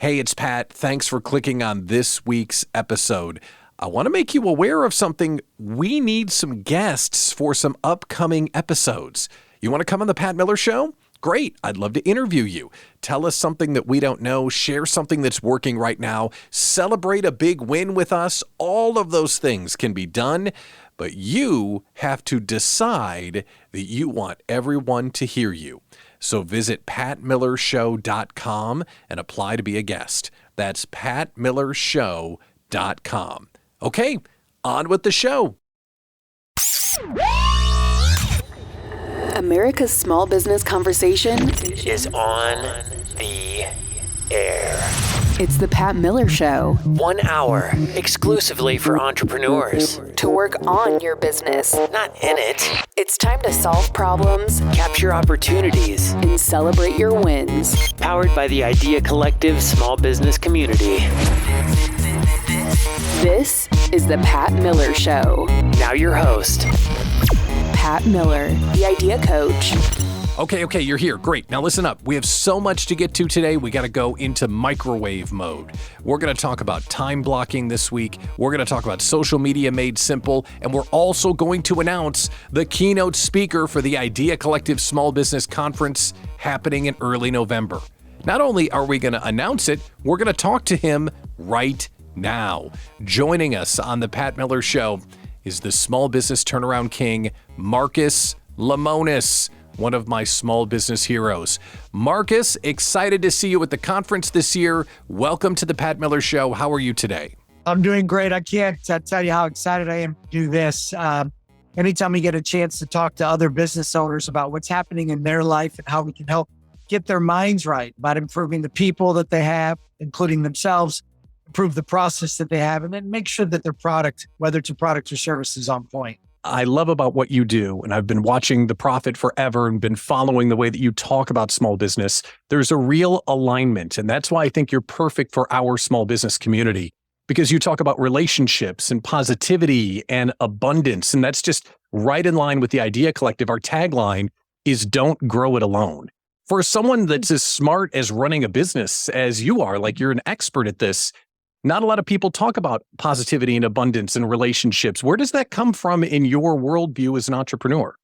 Hey, it's Pat. Thanks for clicking on this week's episode. I want to make you aware of something. We need some guests for some upcoming episodes. You want to come on the Pat Miller Show? Great. I'd love to interview you. Tell us something that we don't know. Share something that's working right now. Celebrate a big win with us. All of those things can be done, but you have to decide that you want everyone to hear you. So visit patmillershow.com and apply to be a guest. That's patmillershow.com. Okay, on with the show. America's small business conversation is on the air. It's the Pat Miller Show. 1 hour exclusively for entrepreneurs. To work on your business, not in it. it's time to solve problems, Capture opportunities. and celebrate your wins. Powered by the Idea Collective small business community. This is the Pat Miller Show. Now your host. Pat Miller, the Idea Coach. Okay, you're here. Great. Now listen up. We have so much to get to today. We got to go into microwave mode. We're going to talk about time blocking this week. We're going to talk about social media made simple. And we're also going to announce the keynote speaker for the Idea Collective Small Business Conference happening in early November. Not only are we going to announce it, we're going to talk to him right now. Joining us on the Pat Miller Show is the small business turnaround king, Marcus Lemonis, one of my small business heroes. Marcus, excited to see you at the conference this year. Welcome to the Pat Miller Show. How are you today? I'm doing great. I can't tell you how excited I am to do this. Anytime we get a chance to talk to other business owners about what's happening in their life and how we can help get their minds right about improving the people that they have, including themselves, improve the process that they have, and then make sure that their product, whether it's a product or service, is on point. I love about what you do, and I've been watching The Profit forever and been following the way that you talk about small business. There's a real alignment, and that's why I think you're perfect for our small business community, because you talk about relationships and positivity and abundance, and that's just right in line with the Idea Collective. Our tagline is "Don't grow it alone." For someone that's as smart as running a business as you are, like you're an expert at this, not a lot of people talk about positivity and abundance and relationships. Where does that come from in your worldview as an entrepreneur?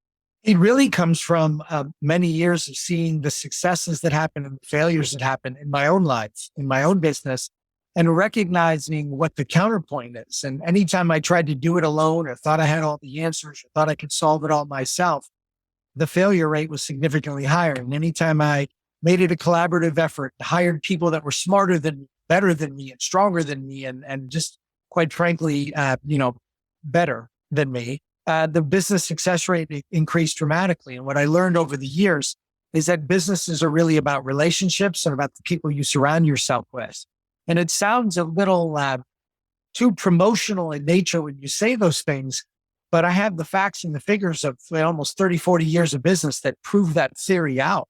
It really comes from many years of seeing the successes that happen and the failures that happen in my own life, in my own business, and recognizing what the counterpoint is. And anytime I tried to do it alone or thought I had all the answers or thought I could solve it all myself, the failure rate was significantly higher. And anytime I made it a collaborative effort, hired people that were smarter than me, better than me, and stronger than me, and just quite frankly, better than me, the business success rate increased dramatically. And what I learned over the years is that businesses are really about relationships and about the people you surround yourself with. And it sounds a little too promotional in nature when you say those things, but I have the facts and the figures of almost 30, 40 years of business that prove that theory out.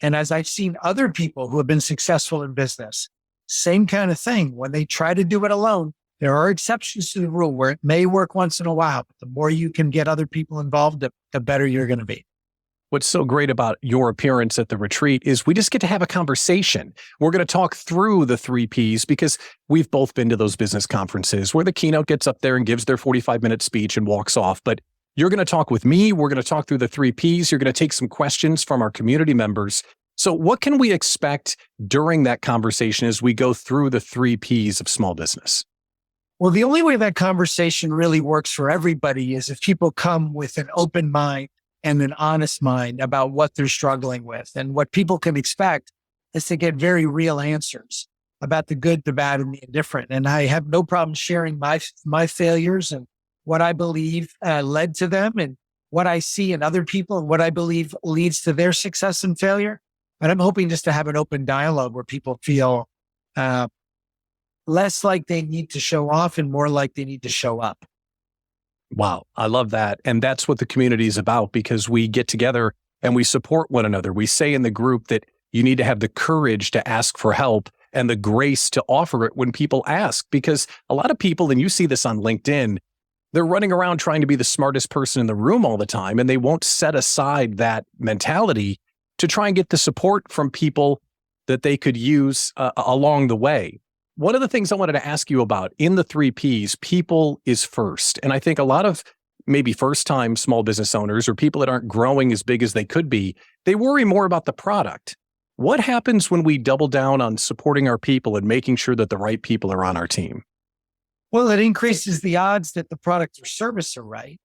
And as I've seen other people who have been successful in business, same kind of thing. When they try to do it alone, there are exceptions to the rule where it may work once in a while, but the more you can get other people involved, the better you're going to be. What's so great about your appearance at the retreat is we just get to have a conversation. We're going to talk through the 3 Ps because we've both been to those business conferences where the keynote gets up there and gives their 45-minute speech and walks off. But you're going to talk with me. We're going to talk through the 3 Ps. You're going to take some questions from our community members. So what can we expect during that conversation as we go through the 3 Ps of small business? Well, the only way that conversation really works for everybody is if people come with an open mind and an honest mind about what they're struggling with. And what people can expect is to get very real answers about the good, the bad, and the indifferent. And I have no problem sharing my failures and what I believe led to them and what I see in other people and what I believe leads to their success and failure. But I'm hoping just to have an open dialogue where people feel less like they need to show off and more like they need to show up. Wow, I love that. And that's what the community is about, because we get together and we support one another. We say in the group that you need to have the courage to ask for help and the grace to offer it when people ask, because a lot of people, and you see this on LinkedIn, they're running around trying to be the smartest person in the room all the time, and they won't set aside that mentality to try and get the support from people that they could use along the way. One of the things I wanted to ask you about in the 3Ps, people is first. And I think a lot of maybe first-time small business owners or people that aren't growing as big as they could be, they worry more about the product. What happens when we double down on supporting our people and making sure that the right people are on our team? Well, it increases the odds that the product or service are right.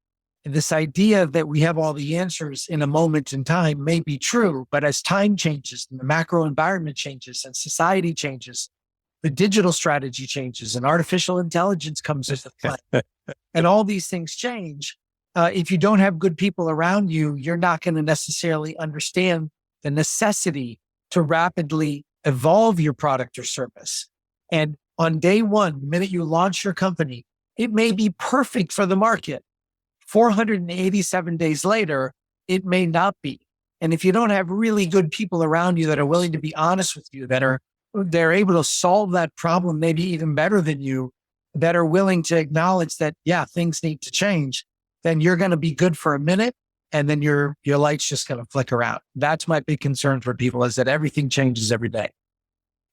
And this idea that we have all the answers in a moment in time may be true, but as time changes and the macro environment changes and society changes, the digital strategy changes and artificial intelligence comes into play and all these things change. If you don't have good people around you, you're not going to necessarily understand the necessity to rapidly evolve your product or service. And on day one, the minute you launch your company, it may be perfect for the market. 487 days later, it may not be. And if you don't have really good people around you that are willing to be honest with you, they're able to solve that problem maybe even better than you, that are willing to acknowledge that, yeah, things need to change, then you're going to be good for a minute and then your light's just going to flicker out. That's my big concern for people, is that everything changes every day.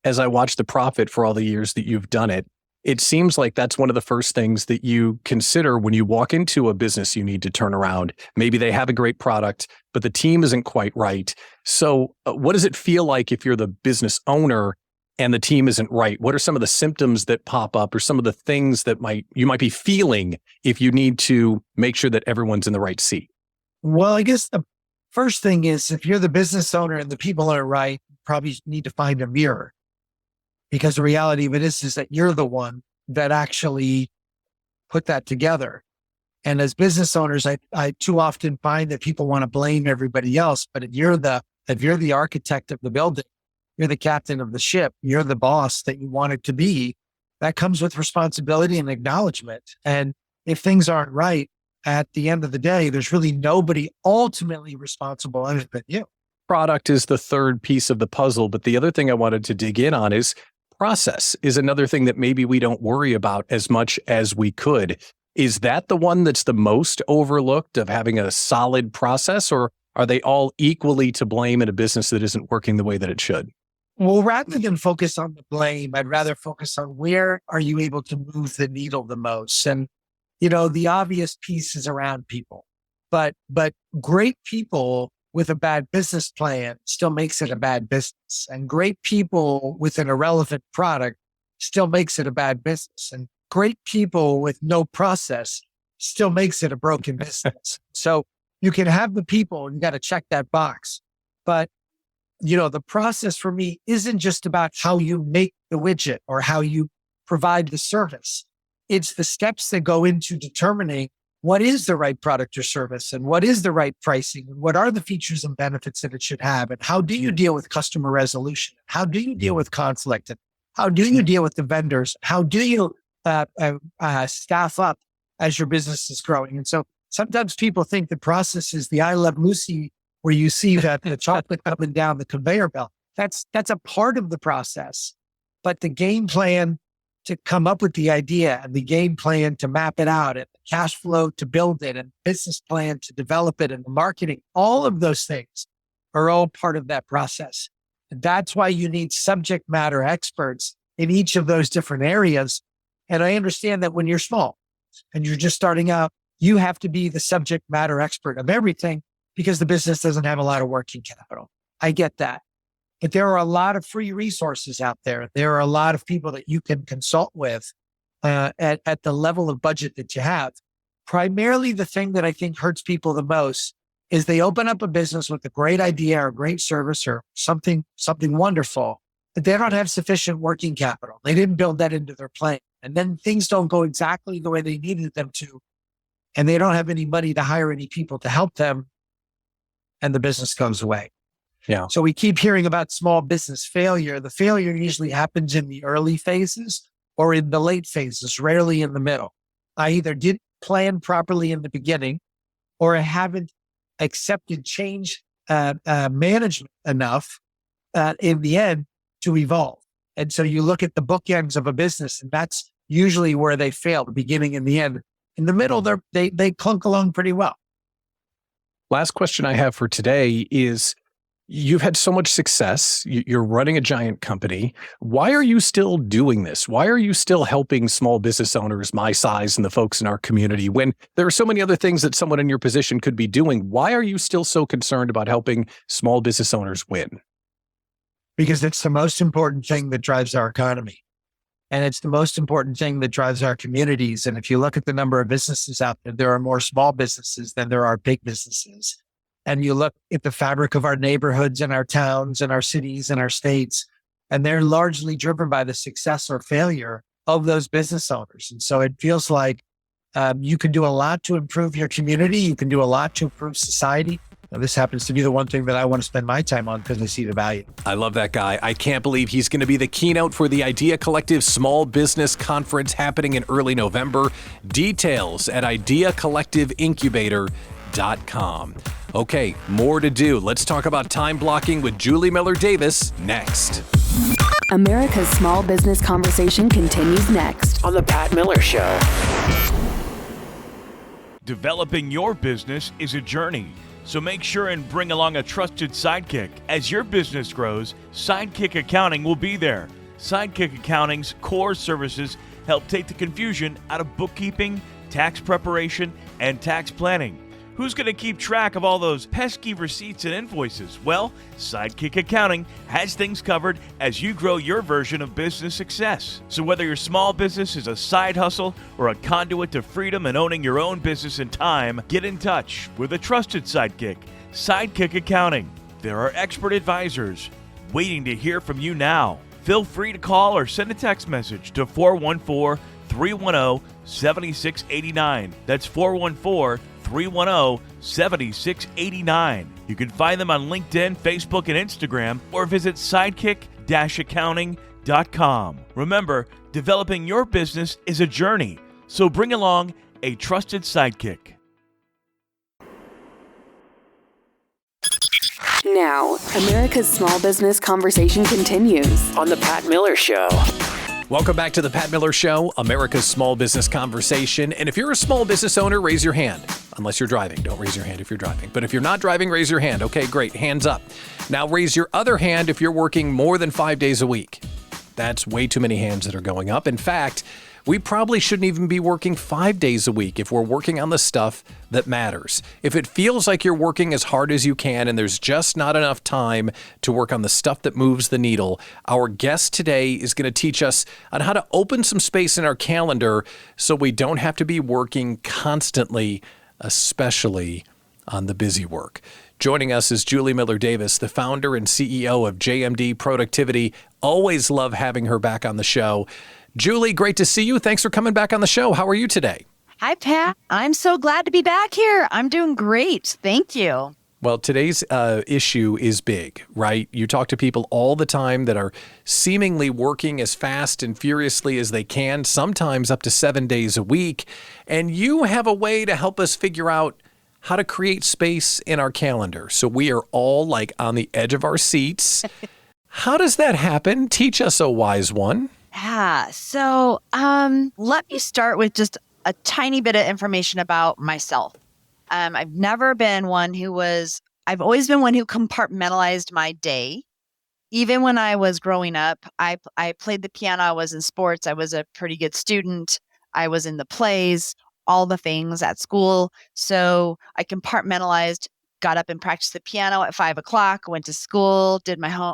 As I watch the profit for all the years that you've done it, it seems like that's one of the first things that you consider when you walk into a business you need to turn around. Maybe they have a great product, but the team isn't quite right. So what does it feel like if you're the business owner and the team isn't right? What are some of the symptoms that pop up or some of the things that you might be feeling if you need to make sure that everyone's in the right seat? Well, I guess the first thing is, if you're the business owner and the people aren't right, you probably need to find a mirror. Because the reality of it is that you're the one that actually put that together. And as business owners, I too often find that people want to blame everybody else. But if you're the architect of the building, you're the captain of the ship, you're the boss that you want it to be, that comes with responsibility and acknowledgement. And if things aren't right, at the end of the day, there's really nobody ultimately responsible other than you. Product is the third piece of the puzzle. But the other thing I wanted to dig in on is process is another thing that maybe we don't worry about as much as we could. Is that the one that's the most overlooked, of having a solid process, or are they all equally to blame in a business that isn't working the way that it should? Well, rather than focus on the blame, I'd rather focus on where are you able to move the needle the most. And, the obvious piece is around people, but great people with a bad business plan still makes it a bad business. And great people with an irrelevant product still makes it a bad business. And great people with no process still makes it a broken business. So you can have the people and you got to check that box. But, the process for me isn't just about how you make the widget or how you provide the service. It's the steps that go into determining what is the right product or service and what is the right pricing and what are the features and benefits that it should have, and how do you deal with customer resolution? How do you deal with conflict? And how do you deal with the vendors? How do you staff up as your business is growing? And so sometimes people think the process is the I Love Lucy, where you see that the chocolate coming down the conveyor belt. That's a part of the process, but the game plan to come up with the idea and the game plan to map it out and the cash flow to build it and business plan to develop it and the marketing, all of those things are all part of that process. And that's why you need subject matter experts in each of those different areas. And I understand that when you're small and you're just starting out, you have to be the subject matter expert of everything because the business doesn't have a lot of working capital. I get that. But there are a lot of free resources out there. There are a lot of people that you can consult with at the level of budget that you have. Primarily, the thing that I think hurts people the most is they open up a business with a great idea or a great service or something wonderful, but they don't have sufficient working capital. They didn't build that into their plan. And then things don't go exactly the way they needed them to. And they don't have any money to hire any people to help them. And the business goes away. Yeah. So we keep hearing about small business failure. The failure usually happens in the early phases or in the late phases, rarely in the middle. I either didn't plan properly in the beginning or I haven't accepted change management enough in the end to evolve. And so you look at the bookends of a business, and that's usually where they fail, the beginning and the end. In the middle, they clunk along pretty well. Last question I have for today is, You've had so much success. You're running a giant company. Why are you still doing this? Why are you still helping small business owners my size and the folks in our community when there are so many other things that someone in your position could be doing? Why are you still so concerned about helping small business owners win? Because it's the most important thing that drives our economy. And it's the most important thing that drives our communities. And if you look at the number of businesses out there, there are more small businesses than there are big businesses. And you look at the fabric of our neighborhoods and our towns and our cities and our states, and they're largely driven by the success or failure of those business owners. And so it feels like you can do a lot to improve your community. You can do a lot to improve society. Now, this happens to be the one thing that I want to spend my time on because I see the value. I love that guy. I can't believe he's going to be the keynote for the Idea Collective Small Business Conference happening in early November. Details at ideacollectiveincubator.com. Okay, more to do. Let's talk about time blocking with Julie Miller-Davis next. America's Small Business Conversation continues next On The Pat Miller Show. Developing your business is a journey, so make sure and bring along a trusted sidekick. As your business grows, Sidekick Accounting will be there. Sidekick Accounting's core services help take the confusion out of bookkeeping, tax preparation, and tax planning. Who's going to keep track of all those pesky receipts and invoices? Well, Sidekick Accounting has things covered as you grow your version of business success. So whether your small business is a side hustle or a conduit to freedom and owning your own business in time, get in touch with a trusted sidekick, Sidekick Accounting. There are expert advisors waiting to hear from you now. Feel free to call or send a text message to 414-310-7689. That's 414-310-7689. You can find them on LinkedIn, Facebook, and Instagram, or visit sidekick-accounting.com. Remember, developing your business is a journey, so bring along a trusted sidekick. now. America's Small Business Conversation continues On The Pat Miller Show. Welcome back to the Pat Miller Show, America's Small Business Conversation. And if you're a small business owner, raise your hand. Unless you're driving. Don't raise your hand if you're driving. But if you're not driving, raise your hand. Okay, great. Hands up. Now raise your other hand if you're working more than 5 days a week. That's way too many hands that are going up. In fact, we probably shouldn't even be working 5 days a week if we're working on the stuff that matters. If it feels like you're working as hard as you can and there's just not enough time to work on the stuff that moves the needle, our guest today is going to teach us on how to open some space in our calendar so we don't have to be working constantly, especially on the busy work. Joining us is Julie Miller-Davis, the founder and CEO of JMD Productivity. Always love having her back on the show. Julie, great to see you. Thanks for coming back on the show. How are you today? Hi, Pat. I'm so glad to be back here. I'm doing great. Thank you. Well, today's issue is big, right? You talk to people all the time that are seemingly working as fast and furiously as they can, sometimes up to 7 days a week. And you have a way to help us figure out how to create space in our calendar. So we are all like on the edge of our seats. How does that happen? Teach us, a wise one. Yeah. So let me start with just a tiny bit of information about myself. I've always been one who compartmentalized my day. Even when I was growing up, I played the piano. I was in sports. I was a pretty good student. I was in the plays, all the things at school. So I compartmentalized, got up and practiced the piano at 5 o'clock, went to school,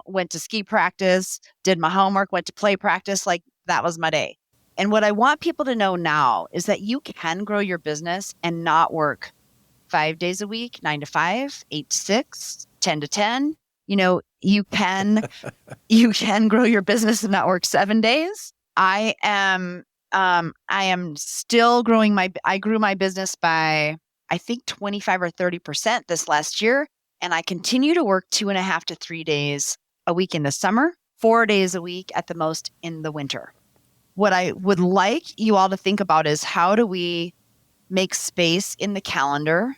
went to ski practice, did my homework, went to play practice. Like that was my day. And what I want people to know now is that you can grow your business and not work 5 days a week, 9 to 5, 8 to 6, 10 to 10. You know, you can grow your business and not work 7 days. I am still growing I grew my business by, I think 25 or 30% this last year. And I continue to work 2.5 to 3 days a week in the summer, 4 days a week at the most in the winter. What I would like you all to think about is how do we make space in the calendar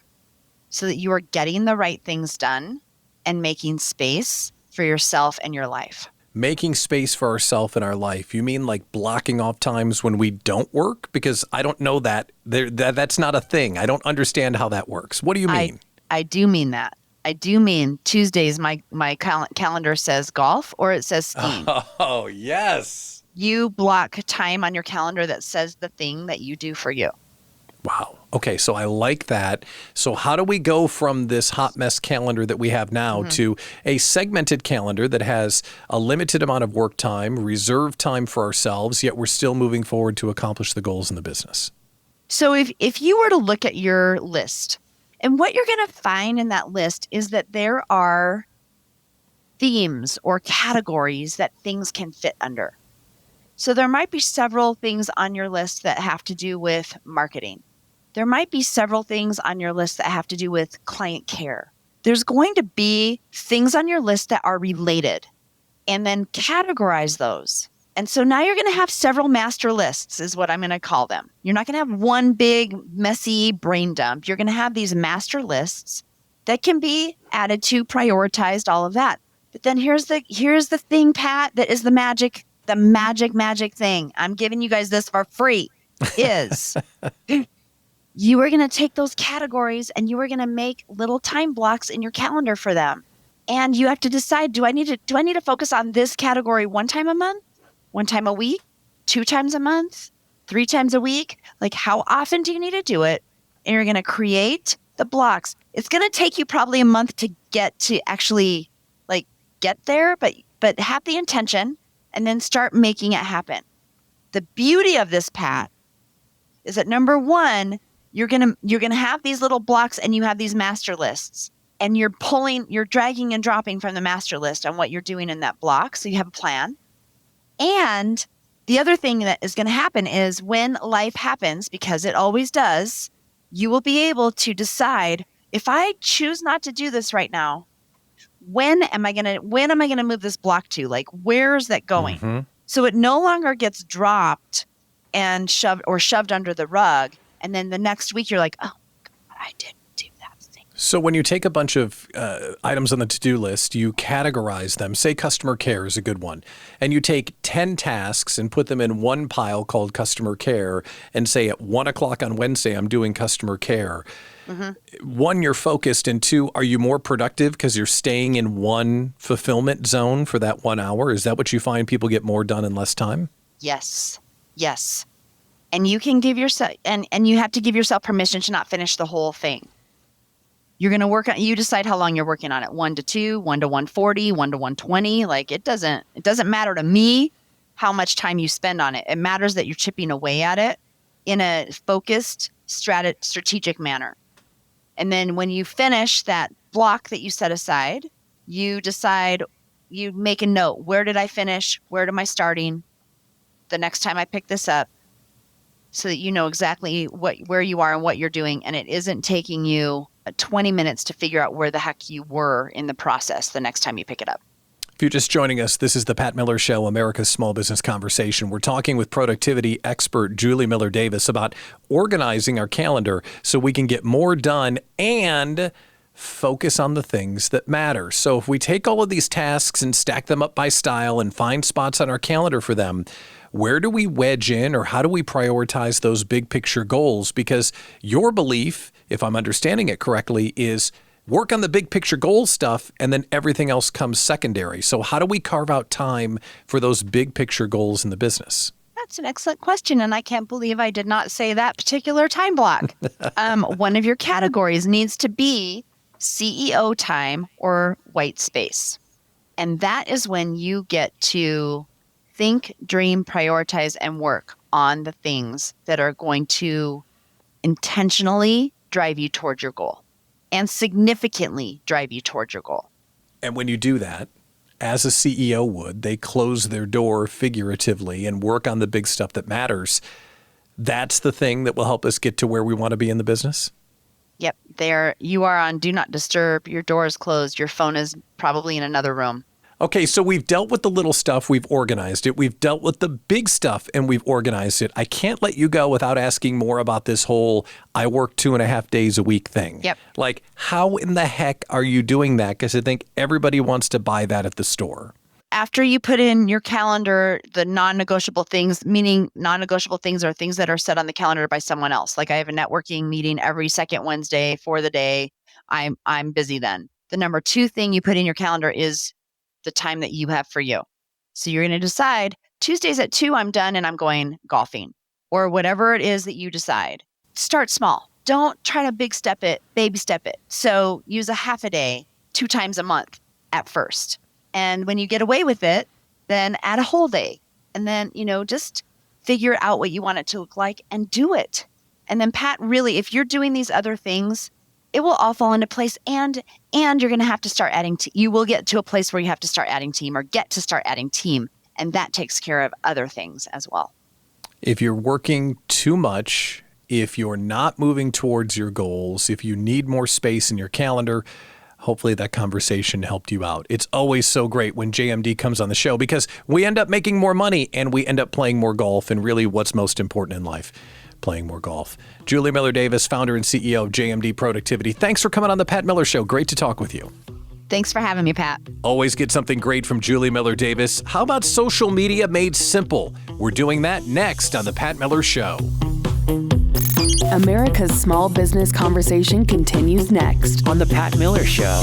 so that you are getting the right things done and making space for yourself and your life. Making space for ourselves in our life. You mean like blocking off times when we don't work? Because I don't know that. That's not a thing. I don't understand how that works. What do you mean? I do mean that. I do mean Tuesdays, my calendar says golf or it says skiing. Oh, yes. You block time on your calendar that says the thing that you do for you. Wow. Okay, so I like that. So how do we go from this hot mess calendar that we have now to a segmented calendar that has a limited amount of work time, reserved time for ourselves, yet we're still moving forward to accomplish the goals in the business? So if you were to look at your list, and what you're going to find in that list is that there are themes or categories that things can fit under. So there might be several things on your list that have to do with marketing. There might be several things on your list that have to do with client care. There's going to be things on your list that are related, and then categorize those. And so now you're going to have several master lists is what I'm going to call them. You're not going to have one big messy brain dump. You're going to have these master lists that can be added to, prioritized, all of that. But then here's the thing, Pat, that is the magic thing. I'm giving you guys this for free is you are going to take those categories and you are going to make little time blocks in your calendar for them. And you have to decide, do I need to focus on this category one time a month, one time a week, 2 times a month, 3 times a week? Like, how often do you need to do it? And you're going to create the blocks. It's going to take you probably a month to get to actually get there, but have the intention and then start making it happen. The beauty of this, Pat, is that number one, you're gonna have these little blocks and you have these master lists, and you're dragging and dropping from the master list on what you're doing in that block. So you have a plan. And the other thing that is going to happen is when life happens, because it always does, you will be able to decide, if I choose not to do this right now, when am I going to move this block to? Like, where's that going? So it no longer gets dropped and shoved under the rug. And then the next week you're like, oh, God, I didn't do that thing. So when you take a bunch of items on the to-do list, you categorize them. Say customer care is a good one. And you take 10 tasks and put them in one pile called customer care and say at 1 o'clock on Wednesday, I'm doing customer care. One, you're focused, and 2, are you more productive because you're staying in one fulfillment zone for that 1 hour? Is that what you find people get more done in less time? Yes. And you can give yourself, and you have to give yourself permission to not finish the whole thing. You're going to work on, you decide how long you're working on it. 1 to 2, 1 to 140, 1 to 120. Like, it doesn't matter to me how much time you spend on it. It matters that you're chipping away at it in a focused, strategic manner. And then when you finish that block that you set aside, you decide, you make a note. Where did I finish? Where am I starting the next time I pick this up? So that you know exactly where you are and what you're doing. And it isn't taking you 20 minutes to figure out where the heck you were in the process the next time you pick it up. If you're just joining us, this is the Pat Miller Show, America's Small Business Conversation. We're talking with productivity expert Julie Miller-Davis about organizing our calendar so we can get more done and focus on the things that matter. So if we take all of these tasks and stack them up by style and find spots on our calendar for them, where do we wedge in, or how do we prioritize those big picture goals? Because your belief, if I'm understanding it correctly, is work on the big picture goal stuff and then everything else comes secondary. So how do we carve out time for those big picture goals in the business? That's an excellent question, and I can't believe I did not say that particular time block. One of your categories needs to be CEO time or white space. And that is when you get to think, dream, prioritize, and work on the things that are going to intentionally drive you toward your goal and significantly drive you toward your goal. And when you do that, as a CEO would, they close their door figuratively and work on the big stuff that matters. That's the thing that will help us get to where we want to be in the business? Yep. There you are on do not disturb. Your door is closed. Your phone is probably in another room. Okay, so we've dealt with the little stuff, we've organized it. We've dealt with the big stuff, and we've organized it. I can't let you go without asking more about this whole I work 2.5 days a week thing. Yep. Like, how in the heck are you doing that? Because I think everybody wants to buy that at the store. After you put in your calendar, the non-negotiable things, meaning non-negotiable things are things that are set on the calendar by someone else. Like, I have a networking meeting every second Wednesday for the day. I'm busy then. The number 2 thing you put in your calendar is the time that you have for you. So you're going to decide Tuesdays at 2, I'm done and I'm going golfing, or whatever it is that you decide. Start small. Don't try to baby step it. So use a half a day, 2 times a month at first. And when you get away with it, then add a whole day. And then, just figure out what you want it to look like and do it. And then Pat, really, if you're doing these other things, it will all fall into place. And you're going to have to start adding, you will get to a place where you have to start adding team or get to start adding team. And that takes care of other things as well. If you're working too much, if you're not moving towards your goals, if you need more space in your calendar, hopefully that conversation helped you out. It's always so great when JMD comes on the show because we end up making more money and we end up playing more golf, and really what's most important in life, playing more golf. Julie Miller-Davis, founder and CEO of JMD Productivity. Thanks for coming on the Pat Miller Show. Great to talk with you. Thanks for having me, Pat. Always get something great from Julie Miller-Davis. How about social media made simple? We're doing that next on the Pat Miller Show. America's small business conversation continues next On the Pat Miller Show.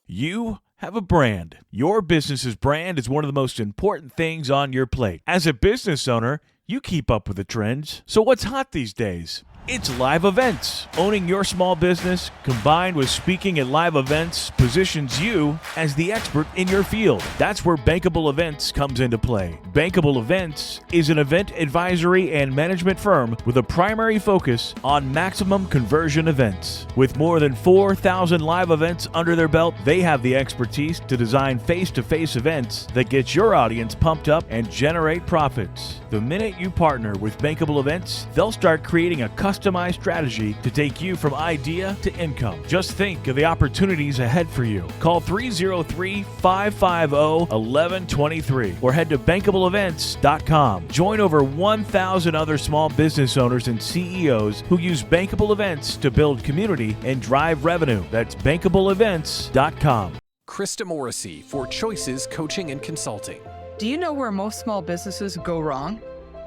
You have a brand. Your business's brand is one of the most important things on your plate. As a business owner, you keep up with the trends. So what's hot these days? It's live events. Owning your small business combined with speaking at live events positions you as the expert in your field. That's where Bankable Events comes into play. Bankable Events is an event advisory and management firm with a primary focus on maximum conversion events. With more than 4,000 live events under their belt, they have the expertise to design face-to-face events that get your audience pumped up and generate profits. The minute you partner with Bankable Events, they'll start creating a customized strategy to take you from idea to income. Just think of the opportunities ahead for you. Call 303-550-1123 or head to bankableevents.com. Join over 1,000 other small business owners and CEOs who use Bankable Events to build community and drive revenue. That's bankableevents.com. Krista Morrissey for Choices Coaching and Consulting. Do you know where most small businesses go wrong?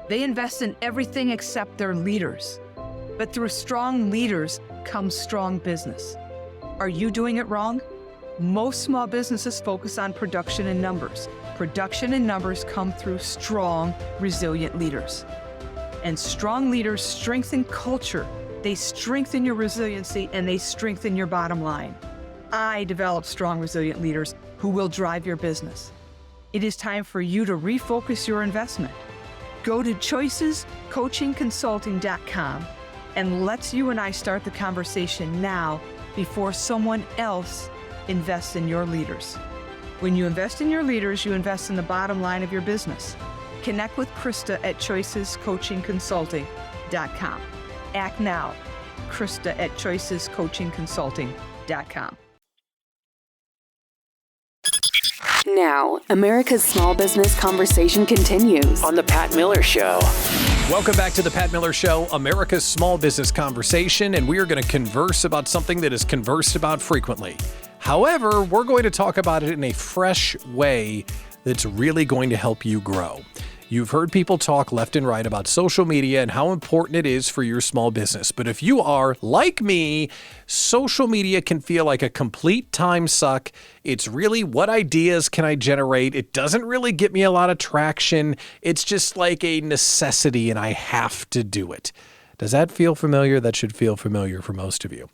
They invest in everything except their leaders. But through strong leaders comes strong business. Are you doing it wrong? Most small businesses focus on production and numbers. Production and numbers come through strong, resilient leaders. And strong leaders strengthen culture. They strengthen your resiliency and they strengthen your bottom line. I develop strong, resilient leaders who will drive your business. It is time for you to refocus your investment. Go to choicescoachingconsulting.com and let's you and I start the conversation now before someone else invests in your leaders. When you invest in your leaders, you invest in the bottom line of your business. Connect with Krista at choicescoachingconsulting.com. Act now. Krista at choicescoachingconsulting.com. Now, America's small business conversation continues. On the Pat Miller Show. Welcome back to the Pat Miller Show, America's small business conversation, and we are going to converse about something that is conversed about frequently. However, we're going to talk about it in a fresh way that's really going to help you grow. You've heard people talk left and right about social media and how important it is for your small business. But if you are like me, social media can feel like a complete time suck. It's really, what ideas can I generate? It doesn't really get me a lot of traction. It's just like a necessity and I have to do it. Does that feel familiar? That should feel familiar for most of you.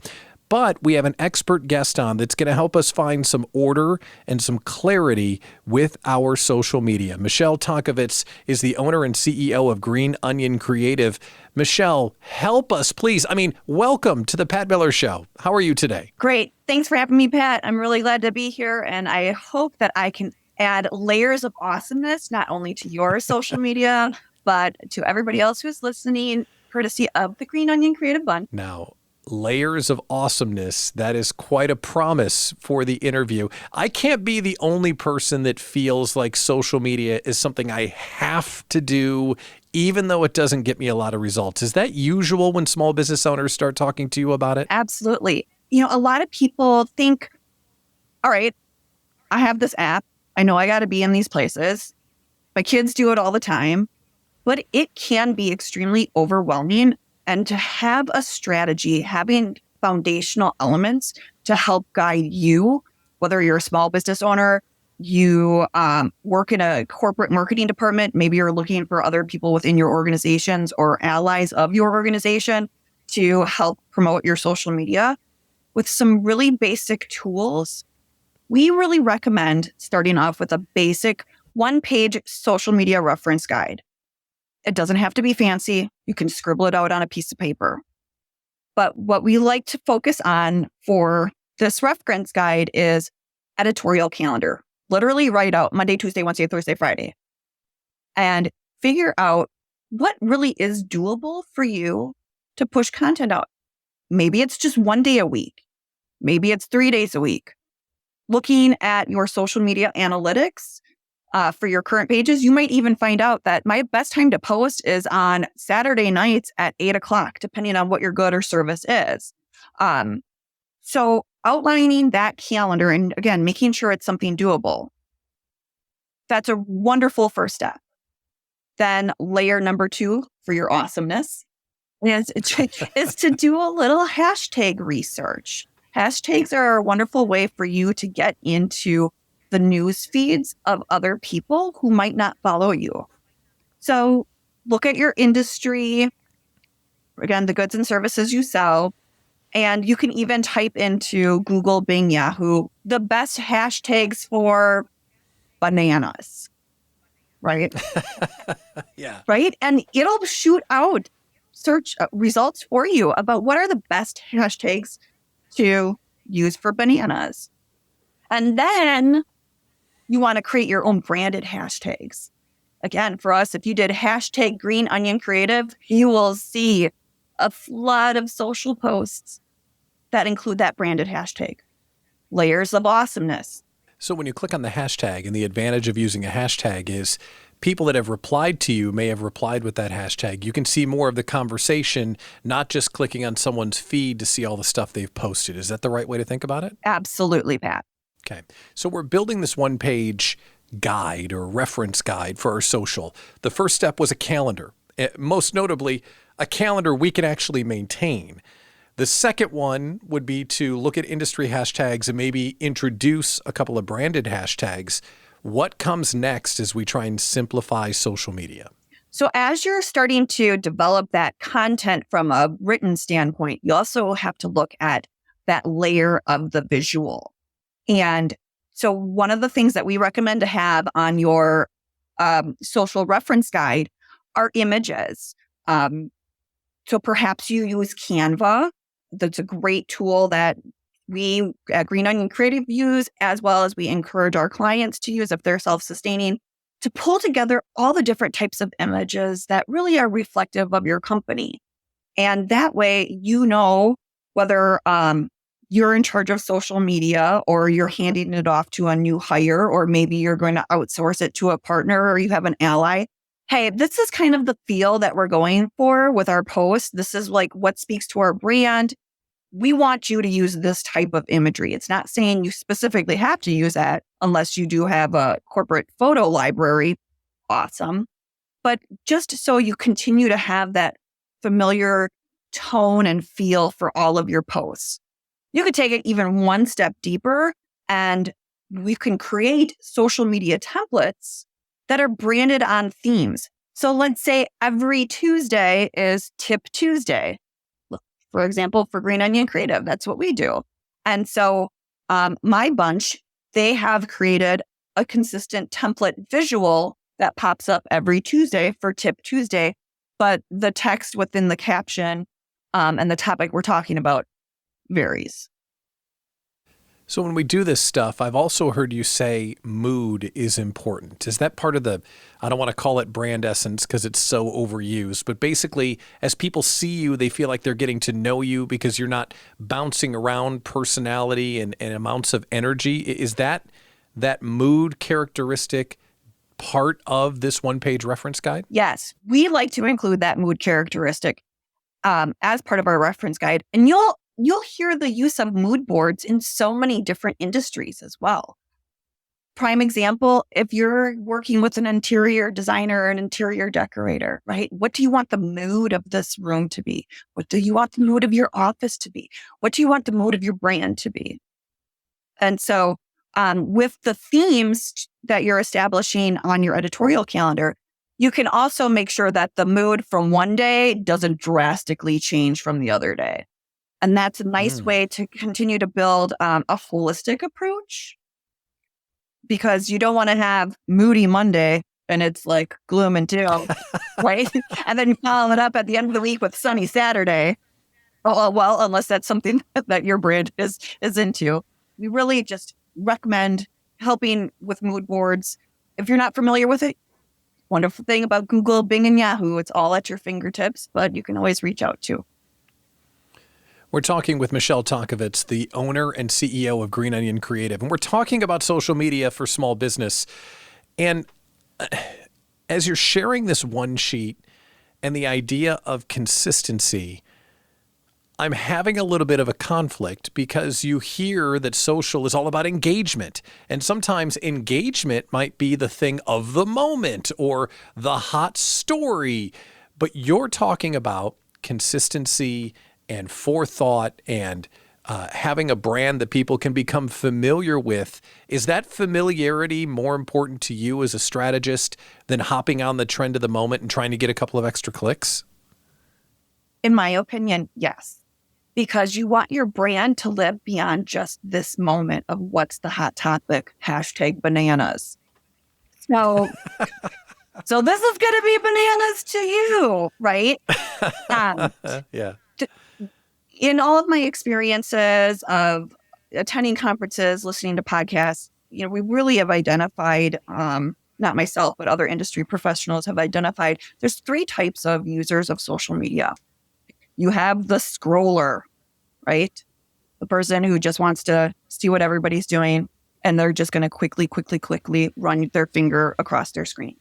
But we have an expert guest on that's going to help us find some order and some clarity with our social media. Michelle Tonkovitz is the owner and CEO of Green Onion Creative. Michelle, help us, please. Welcome to the Pat Miller Show. How are you today? Great. Thanks for having me, Pat. I'm really glad to be here, and I hope that I can add layers of awesomeness, not only to your social media, but to everybody else who's listening, courtesy of the Green Onion Creative Bun. Now, layers of awesomeness. That is quite a promise for the interview. I can't be the only person that feels like social media is something I have to do, even though it doesn't get me a lot of results. Is that usual when small business owners start talking to you about it? Absolutely. A lot of people think, all right, I have this app. I know I got to be in these places. My kids do it all the time, but it can be extremely overwhelming. And to have a strategy, having foundational elements to help guide you, whether you're a small business owner, you work in a corporate marketing department, maybe you're looking for other people within your organizations or allies of your organization to help promote your social media with some really basic tools. We really recommend starting off with a basic one-page social media reference guide. It doesn't have to be fancy. You can scribble it out on a piece of paper. But what we like to focus on for this reference guide is editorial calendar. Literally write out Monday, Tuesday, Wednesday, Thursday, Friday, and figure out what really is doable for you to push content out. Maybe it's just one day a week. Maybe it's 3 days a week. Looking at your social media analytics for your current pages, you might even find out that my best time to post is on Saturday nights at 8:00, depending on what your good or service is. So outlining that calendar and, again, making sure it's something doable. That's a wonderful first step. Then layer number 2 for your awesomeness is to do a little hashtag research. Hashtags are a wonderful way for you to get into the news feeds of other people who might not follow you. So look at your industry, again, the goods and services you sell, and you can even type into Google, Bing, Yahoo, the best hashtags for bananas, right? Yeah. Right? And it'll shoot out search results for you about what are the best hashtags to use for bananas. And then you want to create your own branded hashtags. Again, for us, if you did hashtag green onion creative, you will see a flood of social posts that include that branded hashtag. Layers of awesomeness. So when you click on the hashtag, and the advantage of using a hashtag is people that have replied to you may have replied with that hashtag. You can see more of the conversation, not just clicking on someone's feed to see all the stuff they've posted. Is that the right way to think about it? Absolutely, Pat. Okay. So we're building this one-page guide or reference guide for our social. The first step was a calendar. Most notably, a calendar we can actually maintain. The second one would be to look at industry hashtags and maybe introduce a couple of branded hashtags. What comes next as we try and simplify social media? So as you're starting to develop that content from a written standpoint, you also have to look at that layer of the visual. And so one of the things that we recommend to have on your social reference guide are images. So perhaps you use Canva. That's a great tool that we at Green Onion Creative use, as well as we encourage our clients to use if they're self-sustaining, to pull together all the different types of images that really are reflective of your company. And that way, you know whether you're in charge of social media or you're handing it off to a new hire, or maybe you're going to outsource it to a partner or you have an ally. Hey, this is kind of the feel that we're going for with our post. This is like what speaks to our brand. We want you to use this type of imagery. It's not saying you specifically have to use that unless you do have a corporate photo library. Awesome. But just so you continue to have that familiar tone and feel for all of your posts. You could take it even one step deeper, and we can create social media templates that are branded on themes. So let's say every Tuesday is Tip Tuesday. For example, for Green Onion Creative, that's what we do. And so my bunch, they have created a consistent template visual that pops up every Tuesday for Tip Tuesday, but the text within the caption and the topic we're talking about varies. So when we do this stuff, I've also heard you say mood is important. Is that part of the, I don't want to call it brand essence because it's so overused, but basically as people see you, they feel like they're getting to know you because you're not bouncing around personality and amounts of energy. Is that mood characteristic part of this one-page reference guide? Yes, we like to include that mood characteristic as part of our reference guide. And you'll hear the use of mood boards in so many different industries as well. prime example, if you're working with an interior designer or an interior decorator, right? What do you want the mood of this room to be? What do you want the mood of your office to be? What do you want the mood of your brand to be? And so with the themes that you're establishing on your editorial calendar, you can also make sure that the mood from one day doesn't drastically change from the other day. And that's a nice way to continue to build a holistic approach, because you don't want to have moody Monday and it's like gloom and doom, right? And then you follow it up at the end of the week with sunny Saturday. Oh, well, unless that's something that your brand is into. We really just recommend helping with mood boards. If you're not familiar with it, wonderful thing about Google, Bing, and Yahoo, it's all at your fingertips, but you can always reach out too. We're talking with Michelle Talkovitz, the owner and CEO of Green Onion Creative, and we're talking about social media for small business. And as you're sharing this one sheet and the idea of consistency, I'm having a little bit of a conflict, because you hear that social is all about engagement. And sometimes engagement might be the thing of the moment or the hot story. But you're talking about consistency and forethought and having a brand that people can become familiar with. Is that familiarity more important to you as a strategist than hopping on the trend of the moment and trying to get a couple of extra clicks? In my opinion, yes. Because you want your brand to live beyond just this moment of what's the hot topic, #bananas. So this is going to be bananas to you, right? Yeah. In all of my experiences of attending conferences, listening to podcasts, we really have identified, not myself, but other industry professionals have identified, there's 3 types of users of social media. You have the scroller, right? The person who just wants to see what everybody's doing, and they're just going to quickly run their finger across their screen.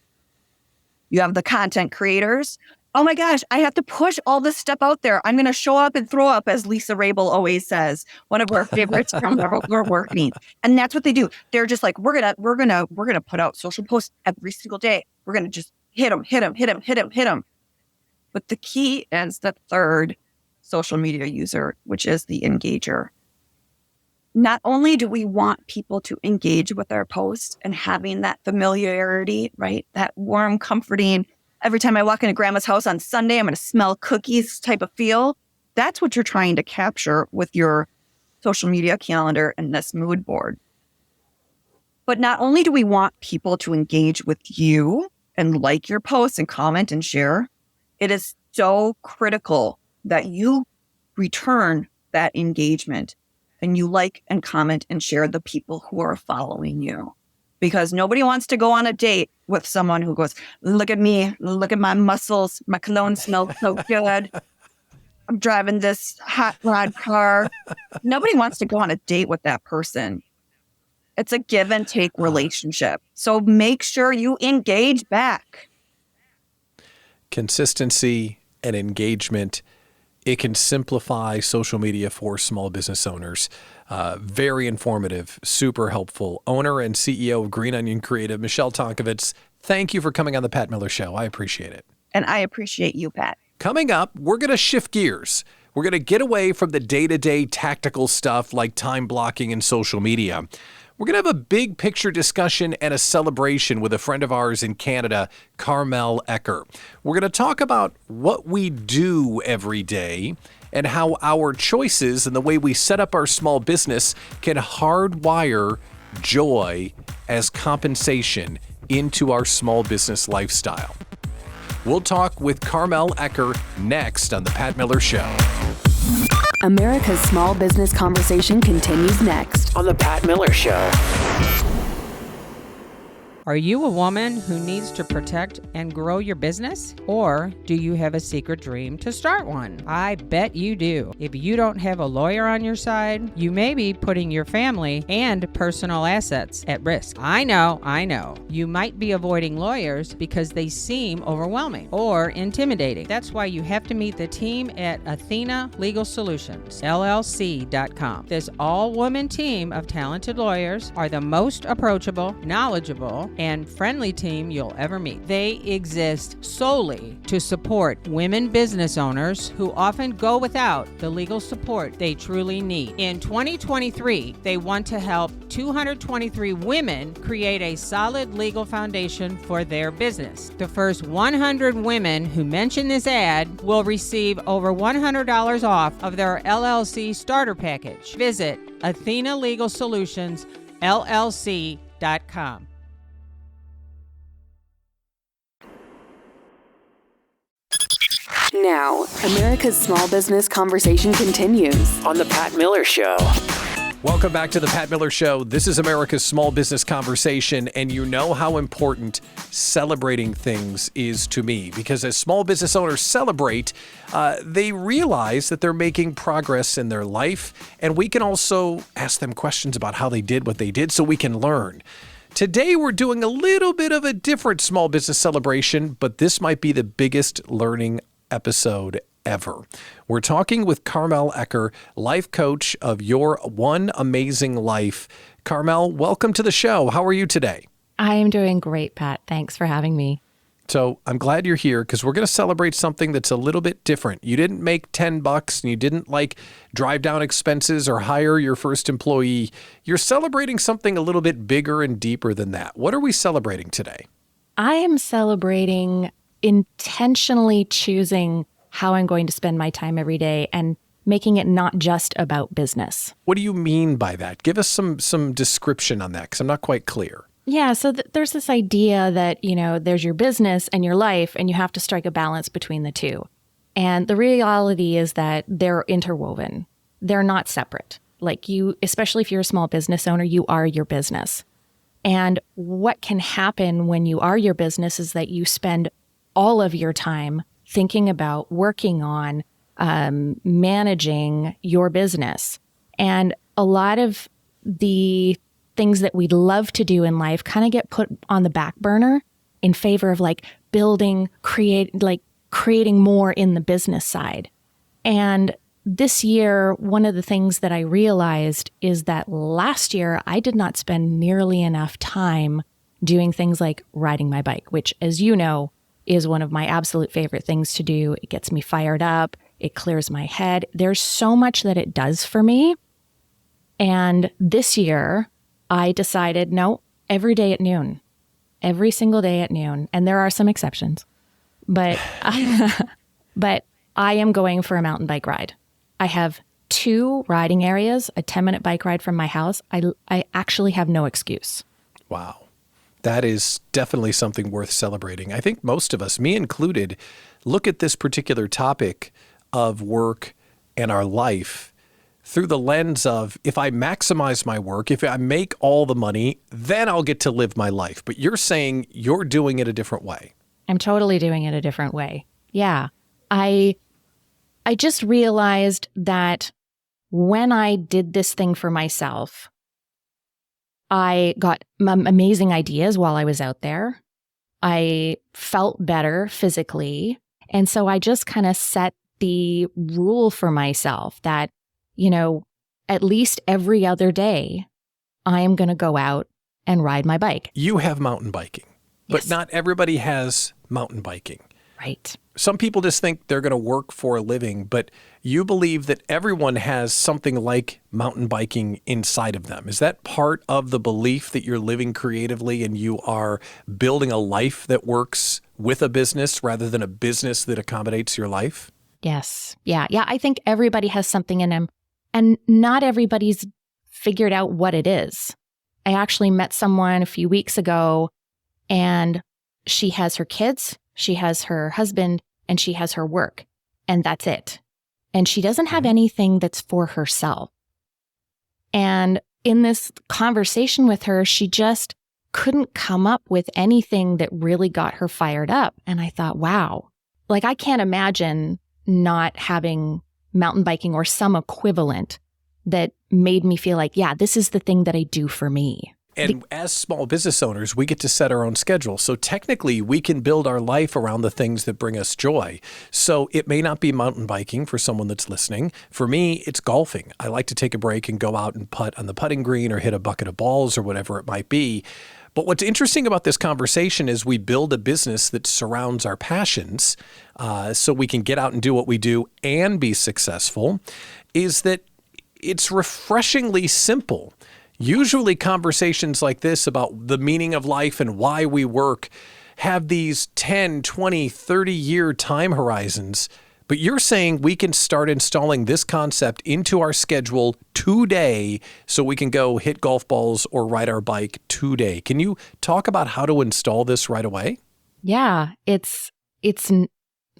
You have the content creators. Oh my gosh, I have to push all this stuff out there. I'm going to show up and throw up, as Lisa Rabel always says, one of our favorites from our working. And that's what they do. They're just like, we're going to put out social posts every single day. We're going to just hit them. But the key is the third social media user, which is the engager. Not only do we want people to engage with our posts and having that familiarity, right? That warm, comforting, every time I walk into grandma's house on Sunday, I'm going to smell cookies type of feel. That's what you're trying to capture with your social media calendar and this mood board. But not only do we want people to engage with you and like your posts and comment and share, it is so critical that you return that engagement and you like and comment and share the people who are following you. Because nobody wants to go on a date with someone who goes, look at me, look at my muscles, my cologne smells so good. I'm driving this hot rod car. Nobody wants to go on a date with that person. It's a give and take relationship. So make sure you engage back. Consistency and engagement. It can simplify social media for small business owners. Very informative, super helpful. Owner and CEO of Green Onion Creative, Michelle Talkovitz, thank you for coming on the Pat Miller Show. I appreciate it. And I appreciate you, Pat. Coming up, we're going to shift gears. We're going to get away from the day-to-day tactical stuff like time blocking and social media. We're going to have a big picture discussion and a celebration with a friend of ours in Canada, Carmel Ecker. We're going to talk about what we do every day and how our choices and the way we set up our small business can hardwire joy as compensation into our small business lifestyle. We'll talk with Carmel Ecker next on The Pat Miller Show. America's small business conversation continues next on The Pat Miller Show. Are you a woman who needs to protect and grow your business? Or do you have a secret dream to start one? I bet you do. If you don't have a lawyer on your side, you may be putting your family and personal assets at risk. I know. You might be avoiding lawyers because they seem overwhelming or intimidating. That's why you have to meet the team at Athena Legal Solutions, LLC.com. This all-woman team of talented lawyers are the most approachable, knowledgeable, and friendly team you'll ever meet. They exist solely to support women business owners who often go without the legal support they truly need. In 2023, they want to help 223 women create a solid legal foundation for their business. The first 100 women who mention this ad will receive over $100 off of their LLC starter package. Visit Athena Legal Solutions, LLC.com. Now, America's small business conversation continues On the Pat Miller Show. Welcome back to the Pat Miller Show. This is America's small business conversation, and you know how important celebrating things is to me, because as small business owners celebrate, they realize that they're making progress in their life, and we can also ask them questions about how they did what they did so we can learn. Today, we're doing a little bit of a different small business celebration, but this might be the biggest learning episode ever. We're talking with Carmel Ecker, life coach of Your One Amazing Life. Carmel, welcome to the show. How are you today? I am doing great, Pat. Thanks for having me. So I'm glad you're here because we're going to celebrate something that's a little bit different. You didn't make $10 and you didn't drive down expenses or hire your first employee. You're celebrating something a little bit bigger and deeper than that. What are we celebrating today? I am celebrating intentionally choosing how I'm going to spend my time every day and making it not just about business. What do you mean by that? Give us some description on that because I'm not quite clear. Yeah, so there's this idea that, there's your business and your life, and you have to strike a balance between the two. And the reality is that they're interwoven. They're not separate. Especially if you're a small business owner, you are your business. And what can happen when you are your business is that you spend all of your time thinking about working on managing your business. And a lot of the things that we'd love to do in life kind of get put on the back burner in favor of building, creating more in the business side. And this year, one of the things that I realized is that last year I did not spend nearly enough time doing things like riding my bike, which, as you know, is one of my absolute favorite things to do. It gets me fired up. It clears my head. There's so much that it does for me. And this year, I decided, no, every day at noon, every single day at noon. And there are some exceptions, but I am going for a mountain bike ride. I have 2 riding areas, a 10-minute bike ride from my house. I actually have no excuse. Wow. That is definitely something worth celebrating. I think most of us, me included, look at this particular topic of work and our life through the lens of, if I maximize my work, if I make all the money, then I'll get to live my life. But you're saying you're doing it a different way. I'm totally doing it a different way. Yeah. I just realized that when I did this thing for myself, I got amazing ideas while I was out there. I felt better physically. And so I just kind of set the rule for myself that, at least every other day, I am going to go out and ride my bike. You have mountain biking, Yes. but not everybody has mountain biking. Right. Some people just think they're going to work for a living, but you believe that everyone has something like mountain biking inside of them. Is that part of the belief that you're living creatively and you are building a life that works with a business rather than a business that accommodates your life? Yes. Yeah. I think everybody has something in them, and not everybody's figured out what it is. I actually met someone a few weeks ago, and she has her kids, she has her husband, and she has her work, and that's it. And she doesn't have anything that's for herself. And in this conversation with her, she just couldn't come up with anything that really got her fired up. And I thought, wow, like I can't imagine not having mountain biking or some equivalent that made me feel like, yeah, this is the thing that I do for me. And as small business owners, we get to set our own schedule. So technically, we can build our life around the things that bring us joy. So it may not be mountain biking for someone that's listening. For me, it's golfing. I like to take a break and go out and putt on the putting green or hit a bucket of balls or whatever it might be. But what's interesting about this conversation is we build a business that surrounds our passions so we can get out and do what we do and be successful, is that it's refreshingly simple. Usually conversations like this about the meaning of life and why we work have these 10, 20, 30-year time horizons. But you're saying we can start installing this concept into our schedule today so we can go hit golf balls or ride our bike today. Can you talk about how to install this right away? Yeah, it's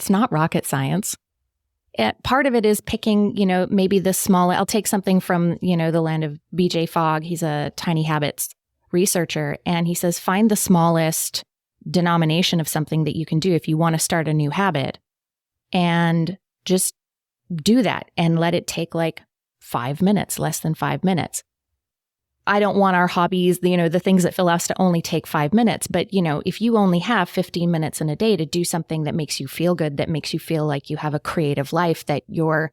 not rocket science. Part of it is picking, maybe the small, I'll take something from, the land of BJ Fogg. He's a Tiny Habits researcher. And he says, find the smallest denomination of something that you can do if you want to start a new habit, and just do that and let it take like 5 minutes, less than 5 minutes. I don't want our hobbies, the things that fill us to only take 5 minutes. But, if you only have 15 minutes in a day to do something that makes you feel good, that makes you feel like you have a creative life, that you're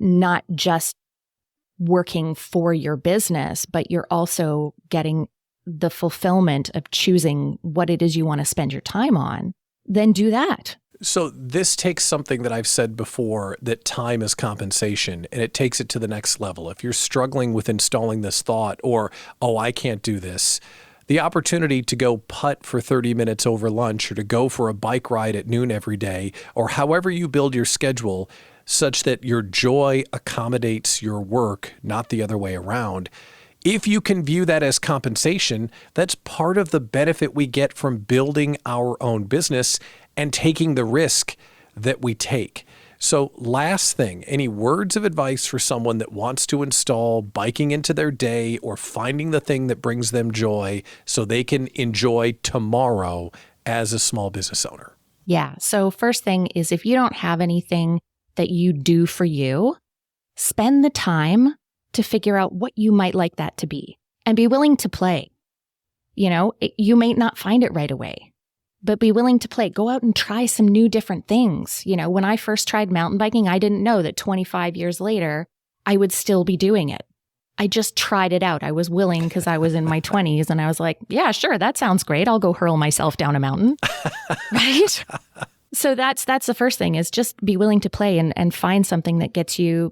not just working for your business, but you're also getting the fulfillment of choosing what it is you want to spend your time on, then do that. So this takes something that I've said before, that time is compensation, and it takes it to the next level. If you're struggling with installing this thought or, oh, I can't do this, the opportunity to go putt for 30 minutes over lunch or to go for a bike ride at noon every day, or however you build your schedule such that your joy accommodates your work, not the other way around. If you can view that as compensation, that's part of the benefit we get from building our own business and taking the risk that we take. So last thing, any words of advice for someone that wants to install biking into their day or finding the thing that brings them joy so they can enjoy tomorrow as a small business owner? Yeah. So first thing is, if you don't have anything that you do for you, spend the time to figure out what you might like that to be and be willing to play. You may not find it right away, but be willing to play. Go out and try some new different things. When I first tried mountain biking, I didn't know that 25 years later, I would still be doing it. I just tried it out. I was willing because I was in my 20s and I was like, yeah, sure, that sounds great. I'll go hurl myself down a mountain. Right? So that's the first thing, is just be willing to play and find something that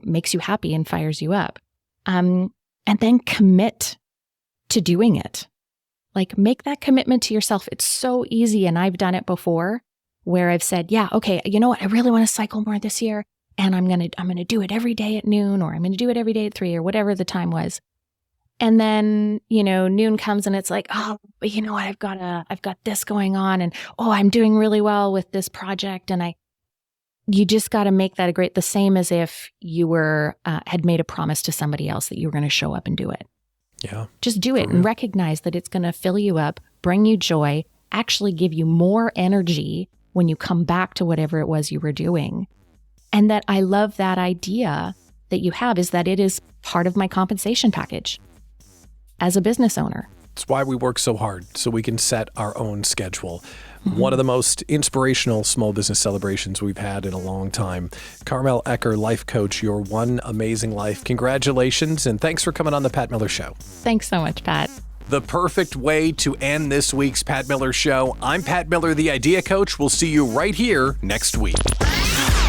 makes you happy and fires you up. And then commit to doing it. Like, make that commitment to yourself. It's so easy. And I've done it before where I've said, yeah, okay, you know what? I really want to cycle more this year. And I'm going to do it every day at noon, or I'm going to do it every day at 3, or whatever the time was. And then, noon comes and it's like, oh, but you know what? I've got this going on, and oh, I'm doing really well with this project. And you just got to make that the same as if you were, had made a promise to somebody else that you were going to show up and do it. Yeah. Just do it and recognize that it's going to fill you up, bring you joy, actually give you more energy when you come back to whatever it was you were doing. And that I love that idea that you have, is that it is part of my compensation package as a business owner. It's why we work so hard, so we can set our own schedule. Mm-hmm. One of the most inspirational small business celebrations we've had in a long time. Carmel Ecker, life coach, your one amazing life. Congratulations, and thanks for coming on the Pat Miller Show. Thanks so much, Pat. The perfect way to end this week's Pat Miller Show. I'm Pat Miller, the Idea Coach. We'll see you right here next week.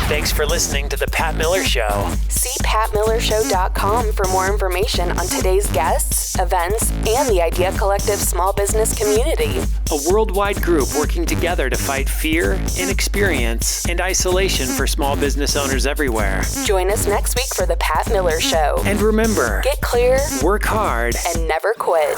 Thanks for listening to The Pat Miller Show. See patmillershow.com for more information on today's guests, events, and the Idea Collective small business community. A worldwide group working together to fight fear, inexperience, and isolation for small business owners everywhere. Join us next week for The Pat Miller Show. And remember, get clear, work hard, and never quit.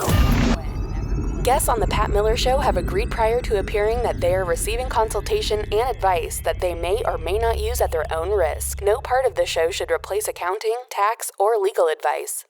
Guests on The Pat Miller Show have agreed prior to appearing that they are receiving consultation and advice that they may or may not use at their own risk. No part of the show should replace accounting, tax, or legal advice.